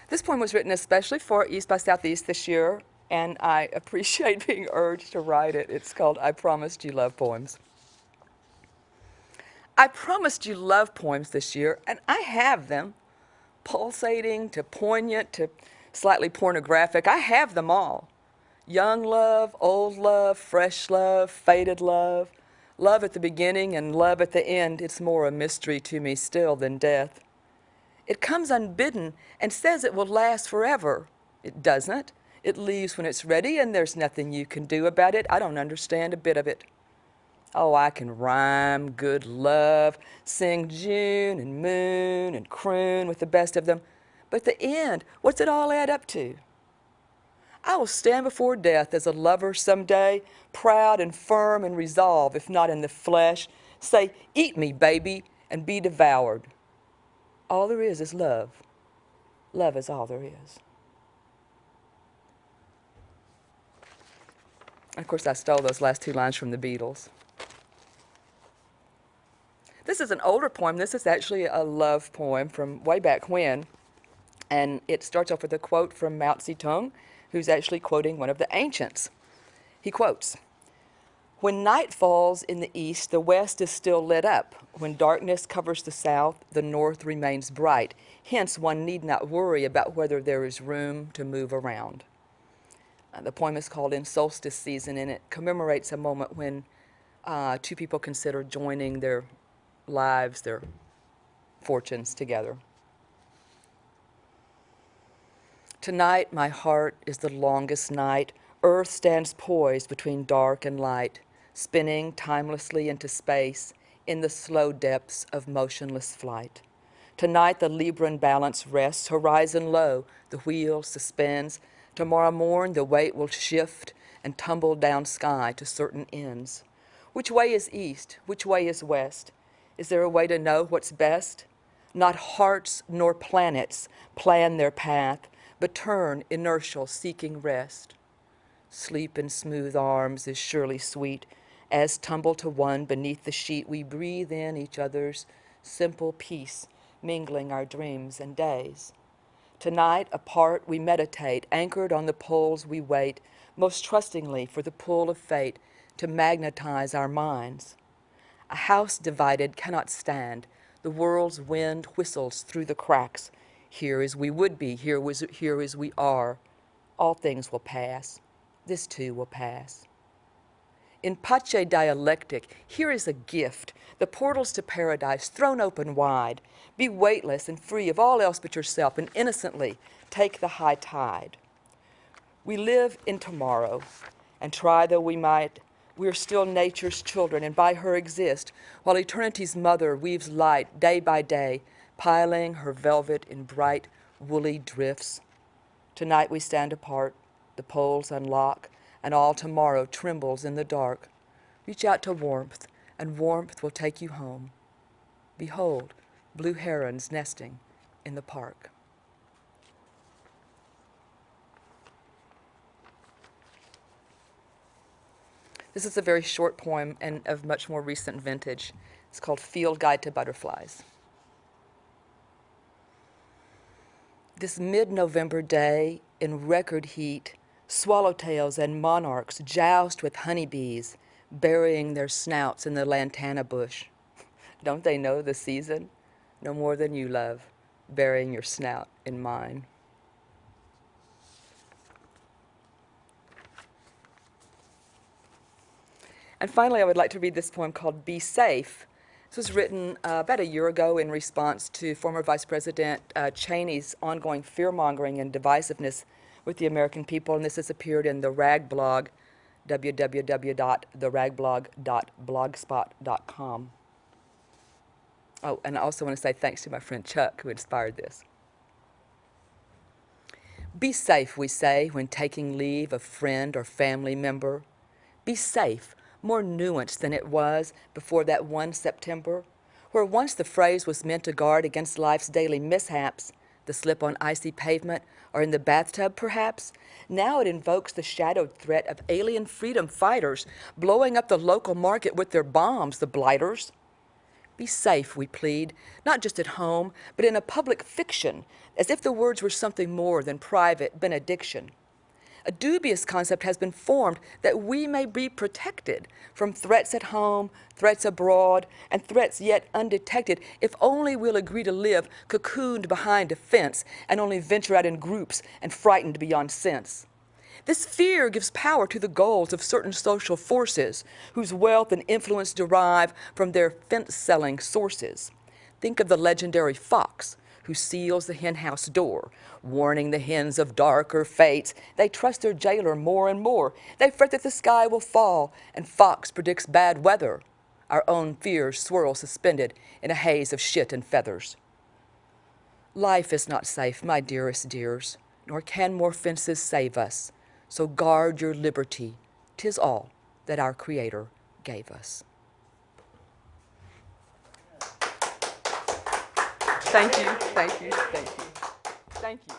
This poem was written especially for East by Southeast this year, and I appreciate being urged to write it. It's called I Promised You Love Poems. I promised you love poems this year, and I have them, pulsating to poignant to slightly pornographic. I have them all. Young love, old love, fresh love, faded love, love at the beginning and love at the end. It's more a mystery to me still than death. It comes unbidden and says it will last forever. It doesn't. It leaves when it's ready, and there's nothing you can do about it. I don't understand a bit of it. Oh, I can rhyme good love, sing June and moon and croon with the best of them. But the end, what's it all add up to? I will stand before death as a lover someday, proud and firm and resolved, if not in the flesh, say, eat me, baby, and be devoured. All there is love. Love is all there is. Of course, I stole those last two lines from the Beatles. This is an older poem. This is actually a love poem from way back when. And it starts off with a quote from Mao Zedong, who's actually quoting one of the ancients. He quotes, "When night falls in the east, the west is still lit up. When darkness covers the south, the north remains bright. Hence, one need not worry about whether there is room to move around." The poem is called In Solstice Season, and it commemorates a moment when two people consider joining their lives, their fortunes together. Tonight, my heart is the longest night. Earth stands poised between dark and light, spinning timelessly into space in the slow depths of motionless flight. Tonight, the Libran balance rests, horizon low, the wheel suspends. Tomorrow morn, the weight will shift and tumble down sky to certain ends. Which way is east? Which way is west? Is there a way to know what's best? Not hearts nor planets plan their path, but turn inertial, seeking rest. Sleep in smooth arms is surely sweet, as tumble to one beneath the sheet we breathe in each other's simple peace, mingling our dreams and days. Tonight, apart, we meditate, anchored on the poles we wait, most trustingly for the pull of fate to magnetize our minds. A house divided cannot stand. The world's wind whistles through the cracks. Here as we would be, here as we are. All things will pass. This too will pass. In Pace dialectic, here is a gift, the portals to paradise thrown open wide. Be weightless and free of all else but yourself, and innocently take the high tide. We live in tomorrow, and try though we might, we are still nature's children, and by her exist, while eternity's mother weaves light day by day, piling her velvet in bright, woolly drifts. Tonight we stand apart, the poles unlock, and all tomorrow trembles in the dark. Reach out to warmth, and warmth will take you home. Behold, blue herons nesting in the park. This is a very short poem and of much more recent vintage. It's called Field Guide to Butterflies. This mid-November day in record heat, swallowtails and monarchs joust with honeybees, burying their snouts in the lantana bush. Don't they know the season? No more than you, love, burying your snout in mine. And finally, I would like to read this poem called Be Safe. This was written about a year ago in response to former Vice President Cheney's ongoing fear-mongering and divisiveness with the American people, and this has appeared in the Rag blog, www.theragblog.blogspot.com. Oh, and I also want to say thanks to my friend Chuck, who inspired this. Be safe, we say, when taking leave of friend or family member. Be safe, more nuanced than it was before that one September, where once the phrase was meant to guard against life's daily mishaps, the slip on icy pavement or in the bathtub perhaps. Now it invokes the shadowed threat of alien freedom fighters blowing up the local market with their bombs, the blighters. Be safe, we plead, not just at home, but in a public fiction, as if the words were something more than private benediction. A dubious concept has been formed that we may be protected from threats at home, threats abroad, and threats yet undetected if only we'll agree to live cocooned behind a fence and only venture out in groups and frightened beyond sense. This fear gives power to the goals of certain social forces whose wealth and influence derive from their fence-selling sources. Think of the legendary fox who seals the henhouse door, warning the hens of darker fates. They trust their jailer more and more. They fret that the sky will fall, and fox predicts bad weather. Our own fears swirl suspended in a haze of shit and feathers. Life is not safe, my dearest dears, nor can more fences save us. So guard your liberty, 'tis all that our Creator gave us. Thank you, thank you, thank you. Thank you.